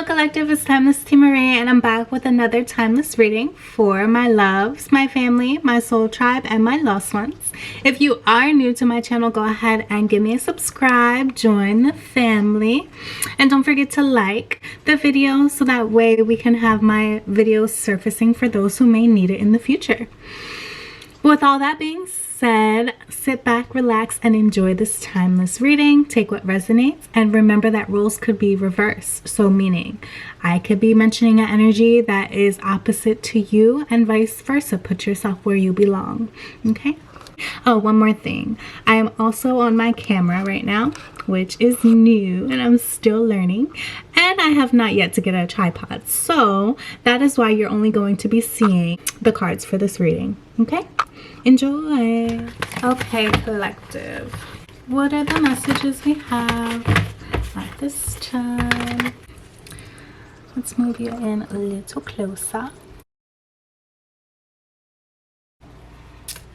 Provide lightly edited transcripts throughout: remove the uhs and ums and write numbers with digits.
Hello collective, it's TimelessTiMarie and I'm back with another timeless reading for my loves, my family, my soul tribe, and my lost ones. If you are new to my channel, go ahead and give me a subscribe, join the family, and don't forget to like the video so that way we can have my videos surfacing for those who may need it in the future. With all that being said, sit back, relax, and enjoy this timeless reading. Take what resonates, and remember that roles could be reversed. So meaning, I could be mentioning an energy that is opposite to you and vice versa. Put yourself where you belong, okay? Oh, one more thing. I am also on my camera right now, which is new and I'm still learning. And I have not yet to get a tripod. So that is why you're only going to be seeing the cards for this reading, okay? Enjoy. Okay, collective. What are the messages we have at this time? Let's move you in a little closer.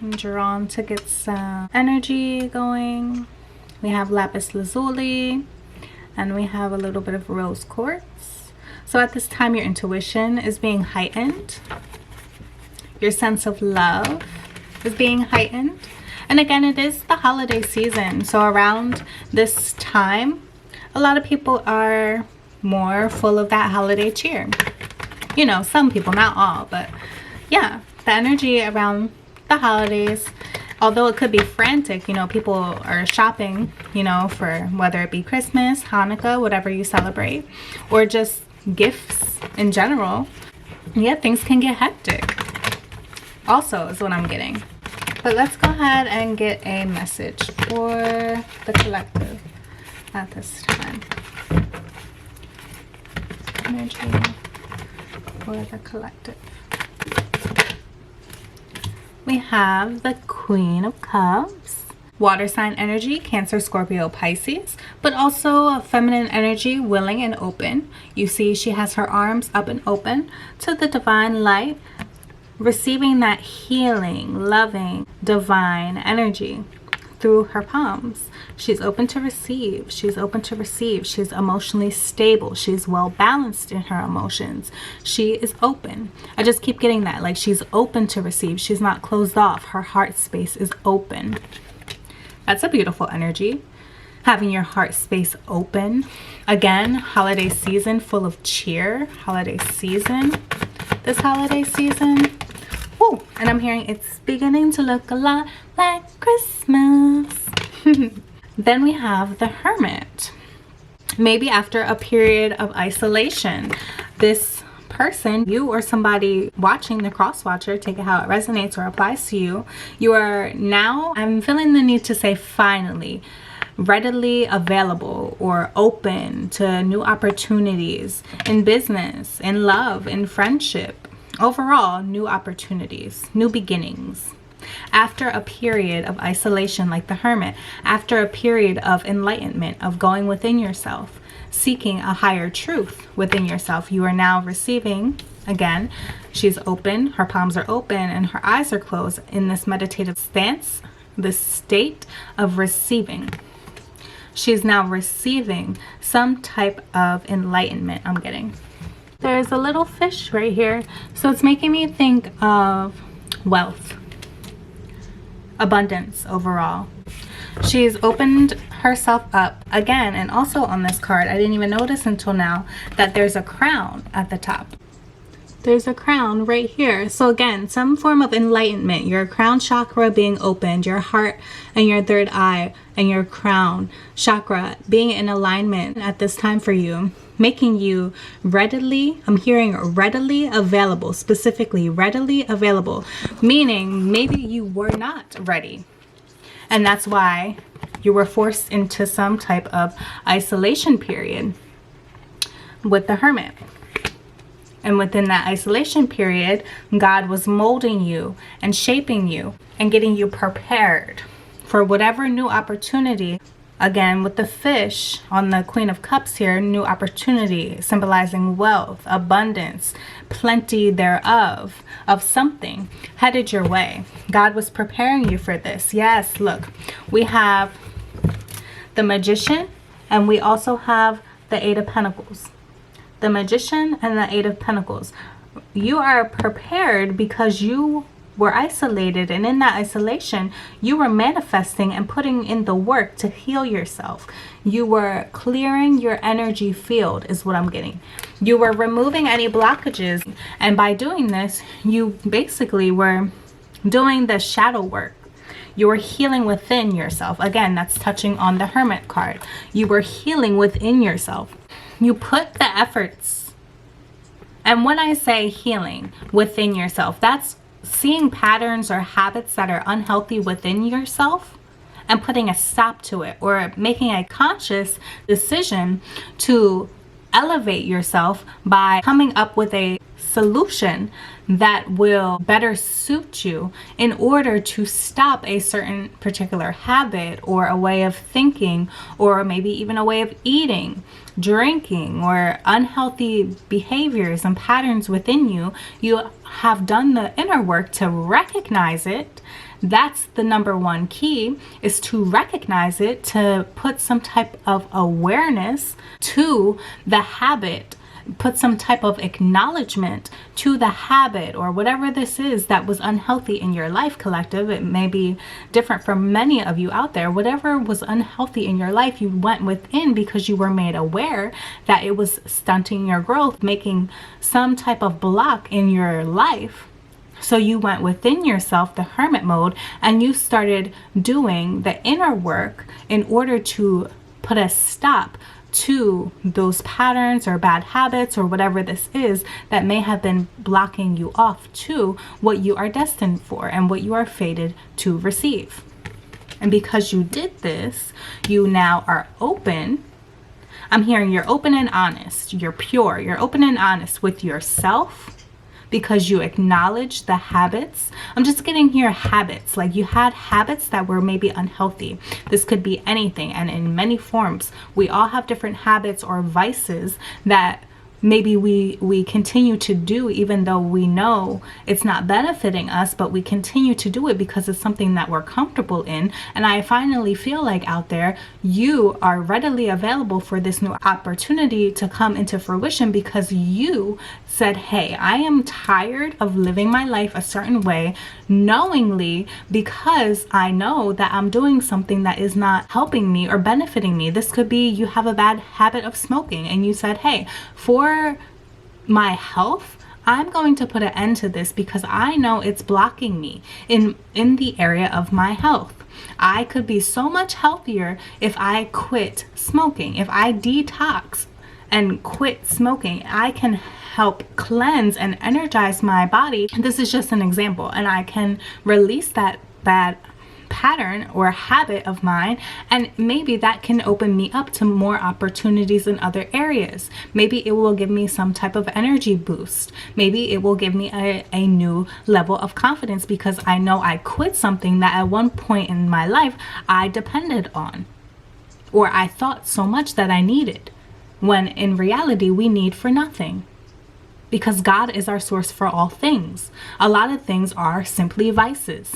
I'm drawn to get some energy going. We have lapis lazuli and we have a little bit of rose quartz. So at this time your intuition is being heightened. Your sense of love is being heightened. And again, it is the holiday season. So around this time, a lot of people are more full of that holiday cheer. You know, some people, not all, but yeah, the energy around the holidays, although it could be frantic, you know, people are shopping, you know, for whether it be Christmas, Hanukkah, whatever you celebrate, or just gifts in general. Yeah, things can get hectic also is what I'm getting. But let's go ahead and get a message for the collective at this time. Energy for the collective. We have the Queen of Cups, water sign energy, Cancer, Scorpio, Pisces, but also a feminine energy, willing and open. You see she has her arms up and open to the divine light, receiving that healing, loving, divine energy through her palms. She's open to receive. She's open to receive. She's emotionally stable. She's well balanced in her emotions. She is open. I just keep getting that. Like, she's open to receive. She's not closed off. Her heart space is open. That's a beautiful energy. Having your heart space open. Again, holiday season full of cheer. Holiday season. This holiday season. Woo! And I'm hearing it's beginning to look a lot like Christmas. Then we have the Hermit. Maybe after a period of isolation, this person, you or somebody watching the cross watcher, take it how it resonates or applies to you, you are now, I'm feeling the need to say finally, readily available or open to new opportunities in business, in love, in friendship. Overall, new opportunities, new beginnings. After a period of isolation like the Hermit, after a period of enlightenment, of going within yourself, seeking a higher truth within yourself, you are now receiving. Again, she's open, her palms are open, and her eyes are closed in this meditative stance, this state of receiving. She's now receiving some type of enlightenment, I'm getting. There's a little fish right here, so it's making me think of wealth, abundance overall. She's opened herself up again, and also on this card, I didn't even notice until now that there's a crown at the top. There's a crown right here. So again, some form of enlightenment, your crown chakra being opened, your heart and your third eye and your crown chakra being in alignment at this time for you, making you readily, I'm hearing readily available, specifically readily available, meaning maybe you were not ready. And that's why you were forced into some type of isolation period with the Hermit. And within that isolation period, God was molding you and shaping you and getting you prepared for whatever new opportunity. Again, with the fish on the Queen of Cups here, new opportunity symbolizing wealth, abundance, plenty thereof, of something headed your way. God was preparing you for this. Yes, look, we have the Magician and we also have the Eight of Pentacles. the Magician, and the Eight of Pentacles. You are prepared because you were isolated, and in that isolation you were manifesting and putting in the work to heal yourself. You were clearing your energy field is what I'm getting. You were removing any blockages, and by doing this you basically were doing the shadow work. You were healing within yourself. Again, that's touching on the Hermit card. You were healing within yourself. You put the efforts, and when I say healing within yourself, that's seeing patterns or habits that are unhealthy within yourself and putting a stop to it, or making a conscious decision to elevate yourself by coming up with a solution that will better suit you in order to stop a certain particular habit or a way of thinking, or maybe even a way of eating, drinking, or unhealthy behaviors and patterns within you. You have done the inner work to recognize it. That's the number one key, is to recognize it, to put some type of awareness to the habit, put some type of acknowledgement to the habit or whatever this is that was unhealthy in your life, collective. It may be different for many of you out there. Whatever was unhealthy in your life, you went within because you were made aware that it was stunting your growth, making some type of block in your life. So you went within yourself, the hermit mode, and you started doing the inner work in order to put a stop to those patterns or bad habits or whatever this is that may have been blocking you off to what you are destined for and what you are fated to receive. And because you did this, you now are open. I'm hearing you're open and honest. You're pure. You're open and honest with yourself, because you acknowledge the habits. I'm just getting here habits, like you had habits that were maybe unhealthy. This could be anything, and in many forms. We all have different habits or vices that maybe we continue to do, even though we know it's not benefiting us, but we continue to do it because it's something that we're comfortable in. And I finally feel like out there, you are readily available for this new opportunity to come into fruition, because you said, hey, I am tired of living my life a certain way knowingly, because I know that I'm doing something that is not helping me or benefiting me. This could be you have a bad habit of smoking, and you said, hey, for my health, I'm going to put an end to this because I know it's blocking me in the area of my health. I could be so much healthier if I quit smoking. If I detox and quit smoking, I can help cleanse and energize my body. This is just an example, and I can release that bad pattern or habit of mine, and maybe that can open me up to more opportunities in other areas. Maybe it will give me some type of energy boost. Maybe it will give me a new level of confidence, because I know I quit something that at one point in my life I depended on, or I thought so much that I needed, when in reality we need for nothing, because God is our source for all things. A lot of things are simply vices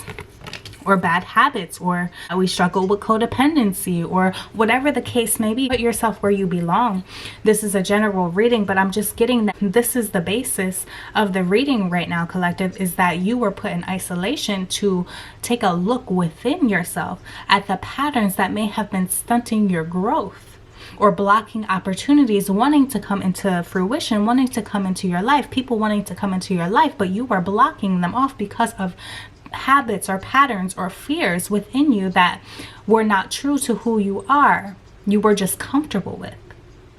or bad habits, or we struggle with codependency, or whatever the case may be. Put yourself where you belong. This is a general reading, but I'm just getting that this is the basis of the reading right now, collective, is that you were put in isolation to take a look within yourself at the patterns that may have been stunting your growth or blocking opportunities wanting to come into fruition, wanting to come into your life, people wanting to come into your life, but you were blocking them off because of habits or patterns or fears within you that were not true to who you are. You were just comfortable with.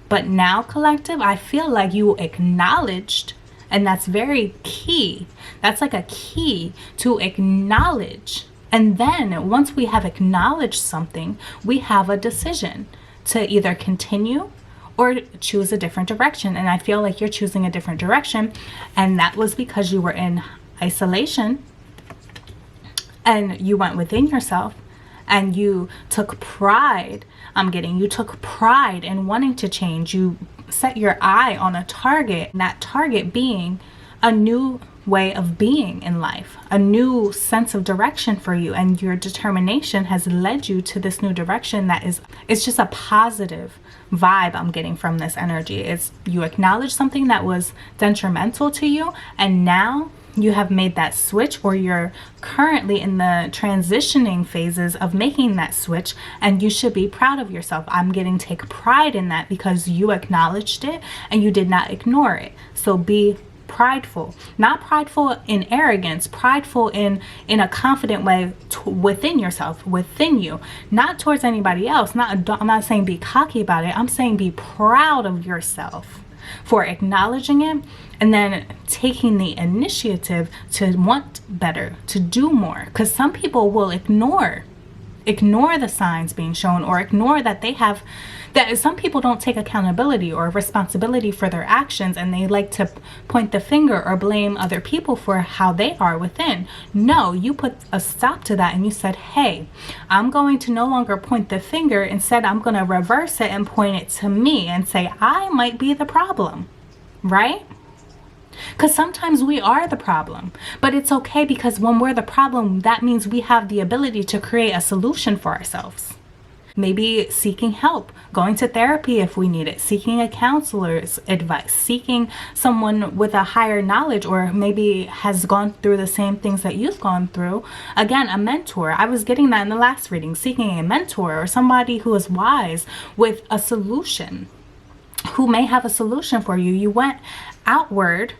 But now, collective, I feel like you acknowledged, and that's very key. That's like a key to acknowledge. And then once we have acknowledged something, we have a decision to either continue or choose a different direction. And I feel like you're choosing a different direction, and that was because you were in isolation. And you went within yourself and you took pride. You took pride in wanting to change. You set your eye on a target, and that target being a new way of being in life, a new sense of direction for you, and your determination has led you to this new direction that is, it's just a positive vibe I'm getting from this energy. It's you acknowledge something that was detrimental to you, and now you have made that switch, or you're currently in the transitioning phases of making that switch, and you should be proud of yourself. I'm getting take pride in that because you acknowledged it and you did not ignore it. So be prideful, not prideful in arrogance, prideful in a confident way within yourself, within you, not towards anybody else. I'm not saying be cocky about it. I'm saying be proud of yourself for acknowledging it and then taking the initiative to want better, to do more. Because some people will ignore the signs being shown, or ignore that they have, that some people don't take accountability or responsibility for their actions, and they like to point the finger or blame other people for how they are within. No, you put a stop to that and you said, hey, I'm going to no longer point the finger. Instead, I'm going to reverse it and point it to me and say, I might be the problem, right? Because sometimes we are the problem, but it's okay, because when we're the problem, that means we have the ability to create a solution for ourselves. Maybe seeking help, going to therapy if we need it, seeking a counselor's advice, seeking someone with a higher knowledge, or maybe has gone through the same things that you've gone through. Again, a mentor. I was getting that in the last reading, seeking a mentor or somebody who is wise with a solution, who may have a solution for you. You went outward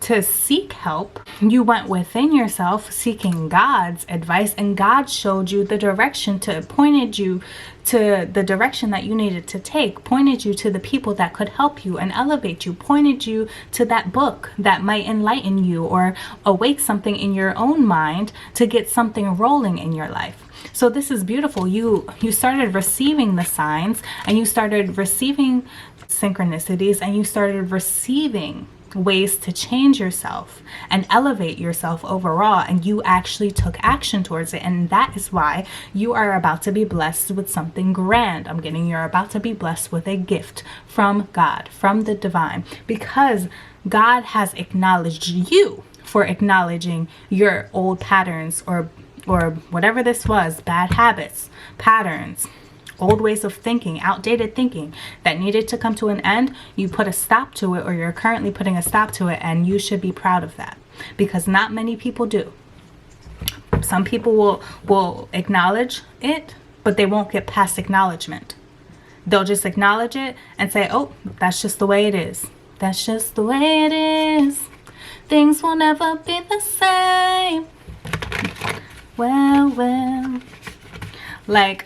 to seek help. You went within yourself seeking God's advice, and God showed you the direction, pointed you to the direction that you needed to take, pointed you to the people that could help you and elevate you, pointed you to that book that might enlighten you or awake something in your own mind to get something rolling in your life. So this is beautiful. You started receiving the signs, and you started receiving synchronicities, and you started receiving ways to change yourself and elevate yourself overall, and you actually took action towards it. And that is why you are about to be blessed with something grand. I'm getting, you're about to be blessed with a gift from God, from the divine, because God has acknowledged you for acknowledging your old patterns or whatever this was, bad habits, patterns, old ways of thinking, outdated thinking that needed to come to an end. You put a stop to it, or you're currently putting a stop to it, and you should be proud of that, because not many people do. Some people will acknowledge it, but they won't get past acknowledgement. They'll just acknowledge it and say, oh, that's just the way it is. That's just the way it is. Things will never be the same. Well, like,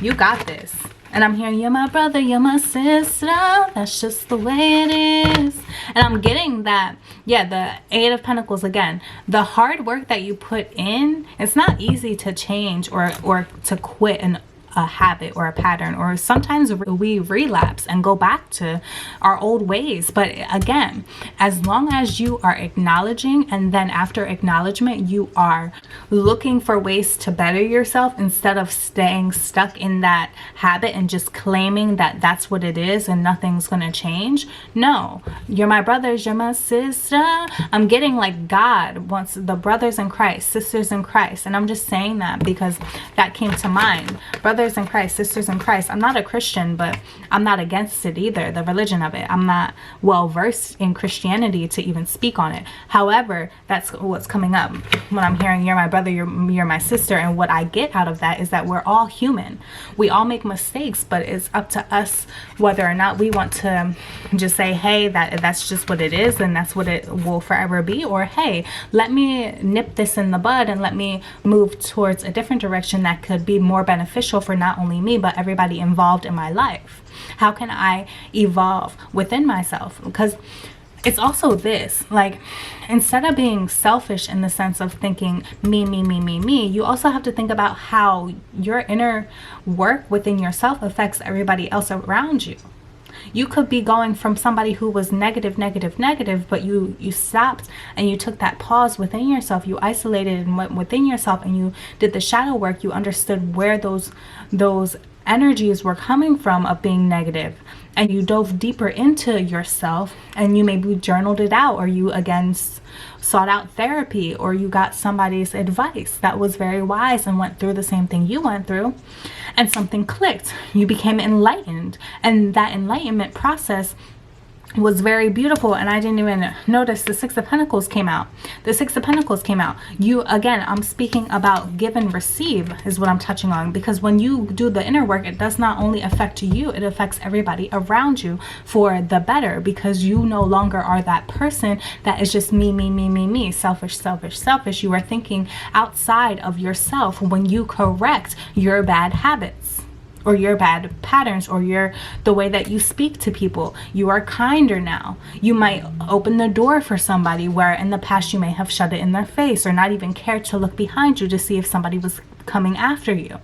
you got this. And I'm hearing, you're my brother, you're my sister, that's just the way it is. And I'm getting that, yeah, the Eight of Pentacles again. The hard work that you put in, it's not easy to change or to quit a habit or a pattern, or sometimes we relapse and go back to our old ways. But again, as long as you are acknowledging, and then after acknowledgement you are looking for ways to better yourself instead of staying stuck in that habit and just claiming that that's what it is and nothing's gonna change. No, you're my brothers, you're my sister. I'm getting like God wants the brothers in Christ, sisters in Christ, and I'm just saying that because that came to mind. Brothers in Christ, sisters in Christ. I'm not a Christian, but I'm not against it either, the religion of it. I'm not well versed in Christianity to even speak on it. However, that's what's coming up when I'm hearing you're my brother, you're my sister. And what I get out of that is that we're all human. We all make mistakes, but it's up to us whether or not we want to just say, hey, that's just what it is and that's what it will forever be, or hey, let me nip this in the bud and let me move towards a different direction that could be more beneficial for not only me but everybody involved in my life. How can I evolve within myself? Because it's also this, like, instead of being selfish in the sense of thinking me, you also have to think about how your inner work within yourself affects everybody else around you. You could be going from somebody who was negative, but you stopped and you took that pause within yourself. You isolated and went within yourself and you did the shadow work. You understood where those energies were coming from of being negative. and you dove deeper into yourself, and you maybe journaled it out, or you again sought out therapy, or you got somebody's advice that was very wise and went through the same thing you went through, and something clicked. You became enlightened, and that enlightenment process was very beautiful. And I didn't even notice the Six of Pentacles came out. The Six of Pentacles came out. You, again, I'm speaking about give and receive is what I'm touching on, because when you do the inner work, it does not only affect you, it affects everybody around you for the better, because you no longer are that person that is just me, selfish, selfish, selfish. You are thinking outside of yourself when you correct your bad habits, or your bad patterns, or the way that you speak to people. You are kinder now. You might open the door for somebody where in the past you may have shut it in their face, or not even cared to look behind you to see if somebody was coming after you.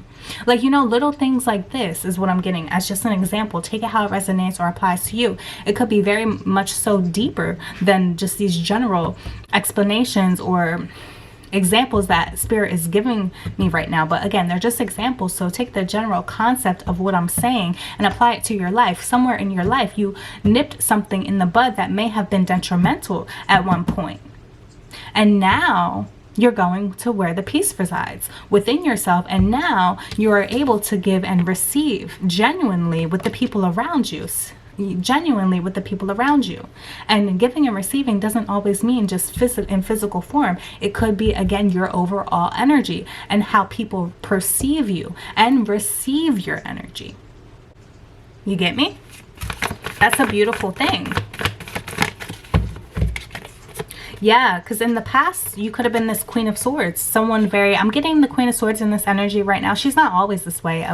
Like, you know, little things like this is what I'm getting as just an example. Take it how it resonates or applies to you. It could be very much so deeper than just these general explanations or examples that Spirit is giving me right now. But again, they're just examples. So take the general concept of what I'm saying and apply it to your life. Somewhere in your life, you nipped something in the bud that may have been detrimental at one point. And now you're going to where the peace resides, within yourself. And now you are able to give and receive genuinely with the people around you. Genuinely with the people around you. And giving and receiving doesn't always mean just in physical form. It could be, again, your overall energy and how people perceive you and receive your energy. You get me? That's a beautiful thing. Yeah, because in the past, you could have been this Queen of Swords. Someone I'm getting the Queen of Swords in this energy right now. She's not always this way.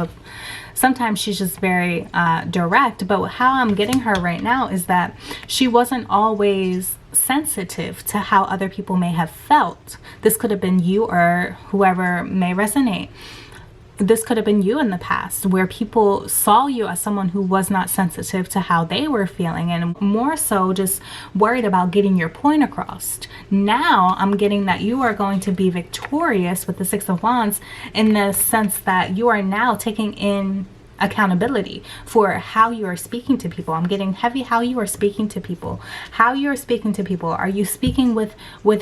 Sometimes she's just very direct. But how I'm getting her right now is that she wasn't always sensitive to how other people may have felt. This could have been you or whoever may resonate. This could have been you in the past, where people saw you as someone who was not sensitive to how they were feeling, and more so just worried about getting your point across. Now I'm getting that you are going to be victorious with the Six of Wands, in the sense that you are now taking in accountability for how you are speaking to people. I'm getting heavy how you are speaking to people. How you are speaking to people. Are you speaking with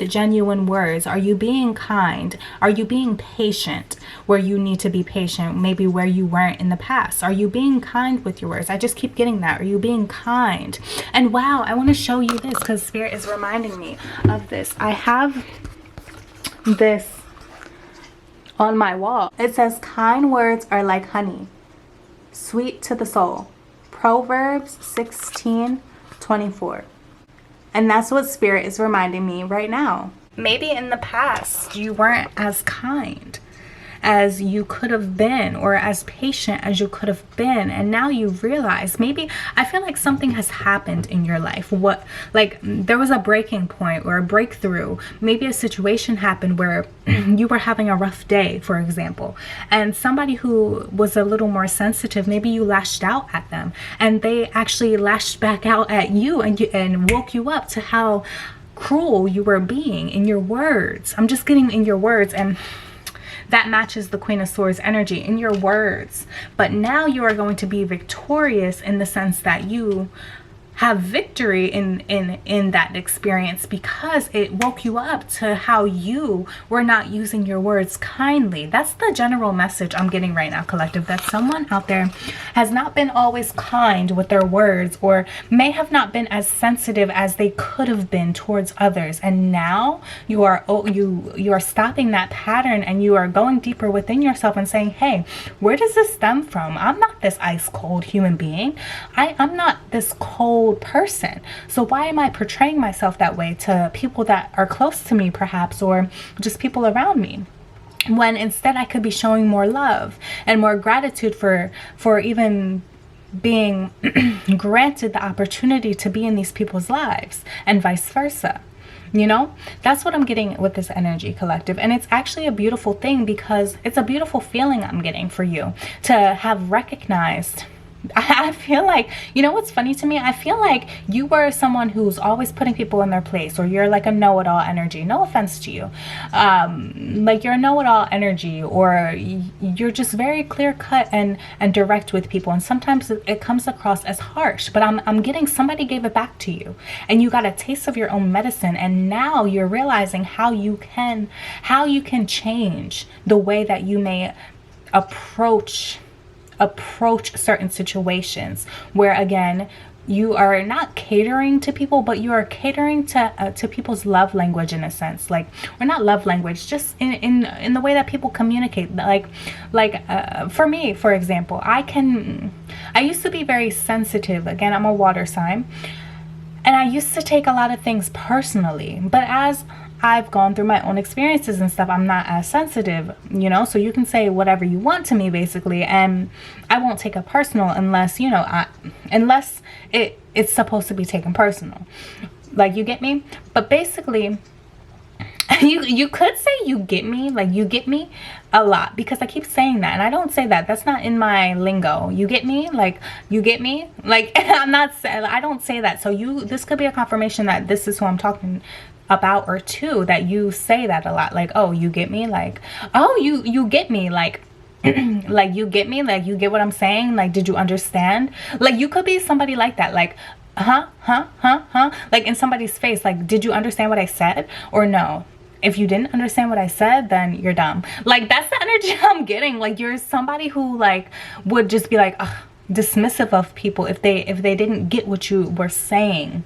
genuine words? Are you being kind? Are you being patient where you need to be patient, maybe where you weren't in the past? Are you being kind with your words? I just keep getting that. Are you being kind? And wow, I want to show you this because Spirit is reminding me of this. I have this on my wall. It says, kind words are like honey, sweet to the soul. Proverbs 16:24. And that's what Spirit is reminding me right now. Maybe in the past you weren't as kind as you could have been, or as patient as you could have been, and now you realize, maybe, I feel like something has happened in your life. Like there was a breaking point or a breakthrough. Maybe a situation happened where you were having a rough day, for example, and somebody who was a little more sensitive, maybe you lashed out at them and they actually lashed back out at you, and woke you up to how cruel you were being in your words. I'm just getting in your words, and that matches the Queen of Swords energy, in your words. But now you are going to be victorious in the sense that you have victory in that experience, because it woke you up to how you were not using your words kindly. That's the general message I'm getting right now, collective, that someone out there has not been always kind with their words, or may have not been as sensitive as they could have been towards others. And now you are stopping that pattern, and you are going deeper within yourself and saying, hey, where does this stem from? I'm not this ice cold human being. I'm not this cold person. So why am I portraying myself that way to people that are close to me, perhaps, or just people around me, when instead I could be showing more love and more gratitude for even being granted the opportunity to be in these people's lives, and vice versa. You know, that's what I'm getting with this energy, collective. And it's actually a beautiful thing, because it's a beautiful feeling I'm getting for you to have recognized I feel like, you know what's funny to me? I feel like you were someone who's always putting people in their place, or you're like a know-it-all energy. No offense to you. Like you're a know-it-all energy, or you're just very clear-cut and direct with people. And sometimes it comes across as harsh, but I'm getting somebody gave it back to you, and you got a taste of your own medicine, and now you're realizing how you can change the way that you may approach certain situations, where again you are not catering to people, but you are catering to people's love language, in a sense. Like, or not love language, just in the way that people communicate. Like for me, for example, I used to be very sensitive. Again, I'm a water sign, and I used to take a lot of things personally, but as I've gone through my own experiences and stuff, I'm not as sensitive, you know. So you can say whatever you want to me, basically, and I won't take it personal unless, you know, unless it's supposed to be taken personal. Like, you get me? But basically, you could say you get me, like you get me a lot, because I keep saying that, and I don't say that. That's not in my lingo. You get me? Like, you get me? Like, I don't say that. So this could be a confirmation that this is who I'm talking about, or two, that you say that a lot. Like, oh, you get me? Like, oh, you get me? Like, like, you get me? Like, you get what I'm saying? Like, did you understand? Like, you could be somebody like that. Like, like in somebody's face. Like, did you understand what I said or no? If you didn't understand what I said, then you're dumb. Like, that's the energy I'm getting. Like, you're somebody who like would just be like dismissive of people if they didn't get what you were saying,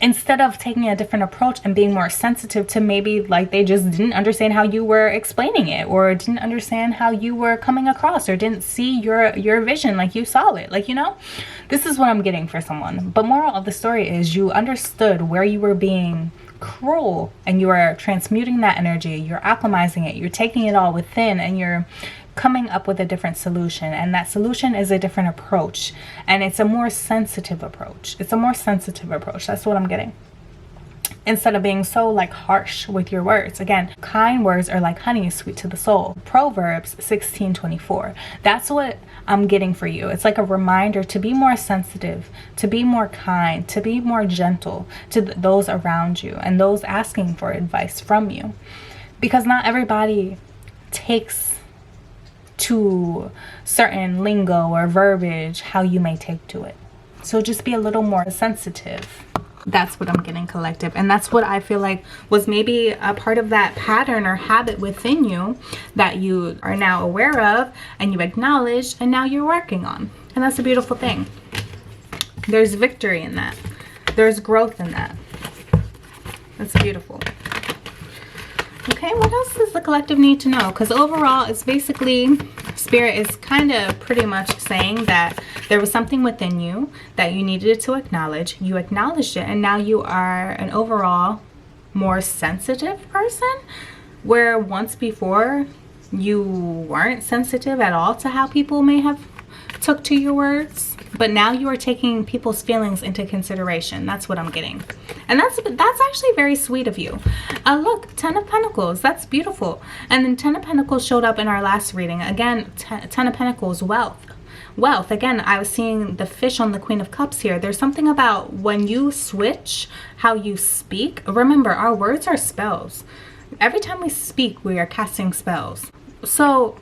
instead of taking a different approach and being more sensitive to maybe like they just didn't understand how you were explaining it, or didn't understand how you were coming across, or didn't see your vision like you saw it. Like, you know, this is what I'm getting for someone. But moral of the story is, you understood where you were being cruel, and you are transmuting that energy, you're alchemizing it, you're taking it all within, and you're coming up with a different solution. And that solution is a different approach, and it's a more sensitive approach. It's a more sensitive approach. That's what I'm getting. Instead of being so like harsh with your words. Again, kind words are like honey, sweet to the soul. Proverbs 16:24. That's what I'm getting for you. It's like a reminder to be more sensitive, to be more kind, to be more gentle to those around you and those asking for advice from you, because not everybody takes to certain lingo or verbiage how you may take to it. So just be a little more sensitive. That's what I'm getting, collective. And that's what I feel like was maybe a part of that pattern or habit within you that you are now aware of, and you acknowledged, and now you're working on. And that's a beautiful thing. There's victory in that. There's growth in that. That's beautiful. Okay, what else does the collective need to know? Because overall, it's basically, Spirit is kind of pretty much saying that there was something within you that you needed to acknowledge. You acknowledged it, and now you are an overall more sensitive person, where once before you weren't sensitive at all to how people may have took to your words. But now you are taking people's feelings into consideration. That's what I'm getting. And that's actually very sweet of you. Look, 10 of Pentacles. That's beautiful. And then 10 of Pentacles showed up in our last reading. Again, 10 of Pentacles, wealth. Wealth. Again, I was seeing the fish on the Queen of Cups here. There's something about when you switch how you speak. Remember, our words are spells. Every time we speak, we are casting spells. So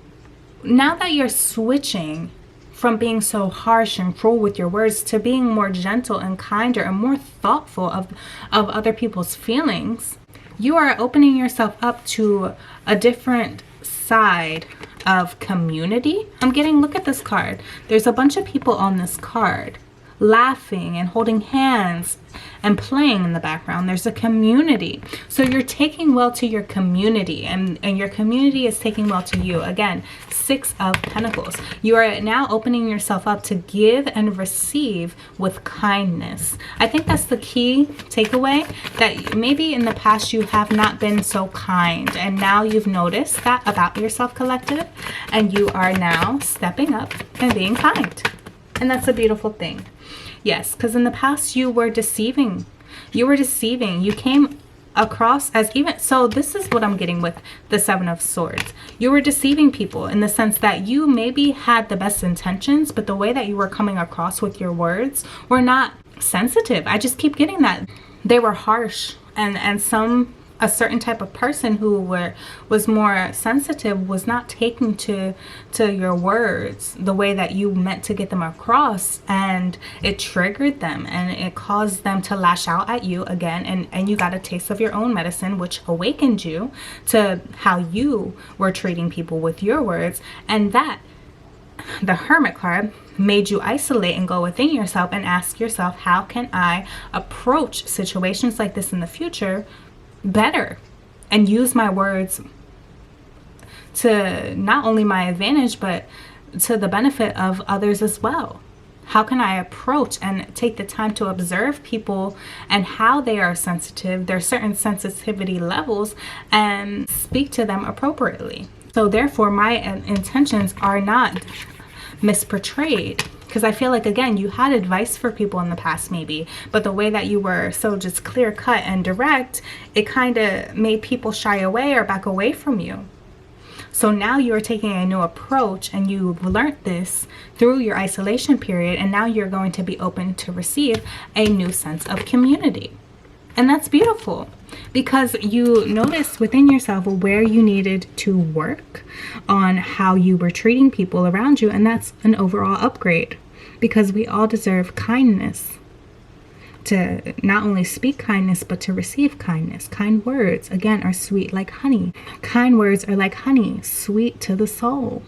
now that you're switching from being so harsh and cruel with your words to being more gentle and kinder and more thoughtful of other people's feelings, you are opening yourself up to a different side of community. I'm getting, look at this card. There's a bunch of people on this card laughing and holding hands and playing in the background. There's a community. So you're taking well to your community, and your community is taking well to you. Again, 6 of Pentacles. You are now opening yourself up to give and receive with kindness. I think that's the key takeaway, that maybe in the past you have not been so kind, and now you've noticed that about yourself, collective, and you are now stepping up and being kind. And that's a beautiful thing. Yes, because in the past you were deceiving. You were deceiving. You came across as even, so this is what I'm getting with the Seven of Swords. You were deceiving people in the sense that you maybe had the best intentions, but the way that you were coming across with your words were not sensitive. I just keep getting that. They were harsh, and a certain type of person who was more sensitive was not taking to your words the way that you meant to get them across, and it triggered them and it caused them to lash out at you again, and you got a taste of your own medicine, which awakened you to how you were treating people with your words. And that, the Hermit card, made you isolate and go within yourself and ask yourself, how can I approach situations like this in the future better and use my words to not only my advantage but to the benefit of others as well? How can I approach and take the time to observe people and how they are sensitive, their certain sensitivity levels, and speak to them appropriately? So therefore my intentions are not misportrayed, because I feel like, again, you had advice for people in the past maybe, but the way that you were so just clear cut and direct, it kind of made people shy away or back away from you. So now you're taking a new approach, and you've learned this through your isolation period, and now you're going to be open to receive a new sense of community. And that's beautiful, because you noticed within yourself where you needed to work on how you were treating people around you. And that's an overall upgrade, because we all deserve kindness, to not only speak kindness, but to receive kindness. Kind words, again, are sweet like honey. Kind words are like honey, sweet to the soul.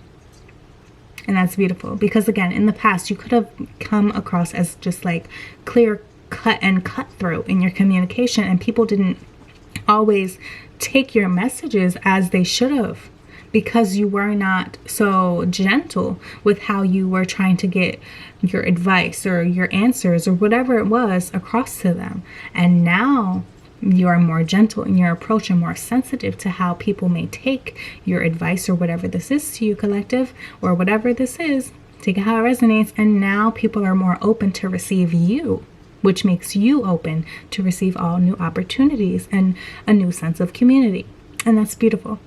And that's beautiful, because again, in the past, you could have come across as just like clear cut and cutthroat in your communication, and people didn't always take your messages as they should have, because you were not so gentle with how you were trying to get your advice or your answers or whatever it was across to them. And now you are more gentle in your approach and more sensitive to how people may take your advice or whatever this is to you, collective, or whatever this is. Take it how it resonates. And now people are more open to receive you, which makes you open to receive all new opportunities and a new sense of community. And that's beautiful.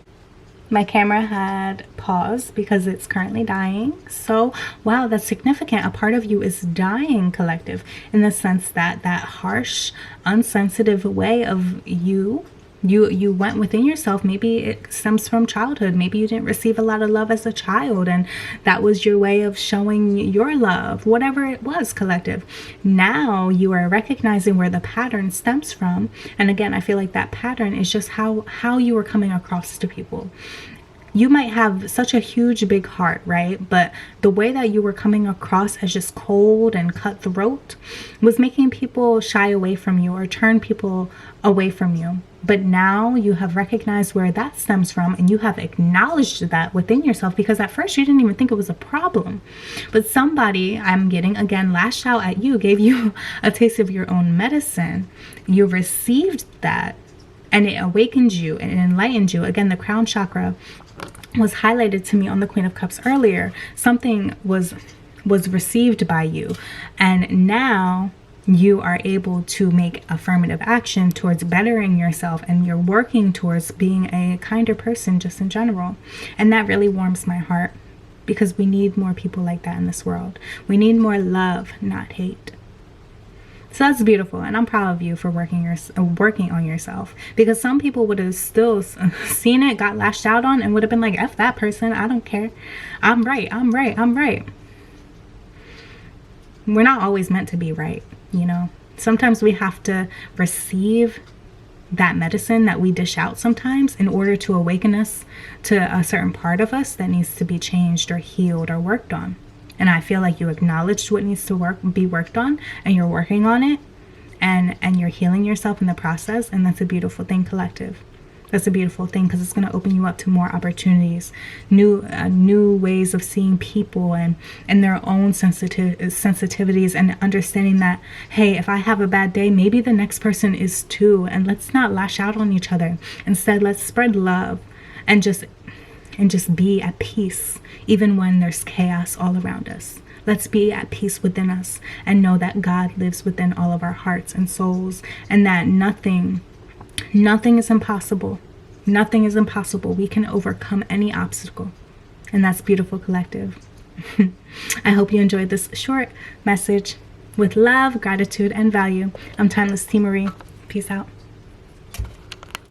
My camera had paused because it's currently dying. So, wow, that's significant. A part of you is dying, collective, in the sense that that harsh, unsensitive way of you went within yourself. Maybe it stems from childhood. Maybe you didn't receive a lot of love as a child, and that was your way of showing your love, whatever it was, collective. Now you are recognizing where the pattern stems from. And again, I feel like that pattern is just how you were coming across to people. You might have such a huge, big heart, right? But the way that you were coming across as just cold and cutthroat was making people shy away from you or turn people away from you. But now you have recognized where that stems from, and you have acknowledged that within yourself, because at first you didn't even think it was a problem. But somebody, I'm getting, again, lashed out at you, gave you a taste of your own medicine. You received that, and it awakened you and enlightened you. Again, the crown chakra was highlighted to me on the Queen of Cups earlier. Something was received by you, and now you are able to make affirmative action towards bettering yourself, and you're working towards being a kinder person just in general. And that really warms my heart, because we need more people like that in this world. We need more love, not hate. So that's beautiful, and I'm proud of you for working on yourself, because some people would have still seen it, got lashed out on, and would have been like, F that person, I don't care. I'm right. We're not always meant to be right, you know. Sometimes we have to receive that medicine that we dish out sometimes in order to awaken us to a certain part of us that needs to be changed or healed or worked on. And I feel like you acknowledged what needs to be worked on, and you're working on it, and you're healing yourself in the process. And that's a beautiful thing, collective. That's a beautiful thing, because it's going to open you up to more opportunities, new ways of seeing people and their own sensitivities, and understanding that, hey, if I have a bad day, maybe the next person is too. And let's not lash out on each other. Instead, let's spread love and just be at peace, even when there's chaos all around us. Let's be at peace within us and know that God lives within all of our hearts and souls, and that nothing Nothing is impossible. Nothing is impossible. We can overcome any obstacle. And that's beautiful, collective. I hope you enjoyed this short message with love, gratitude, and value. I'm TimelessTiMarie. Peace out.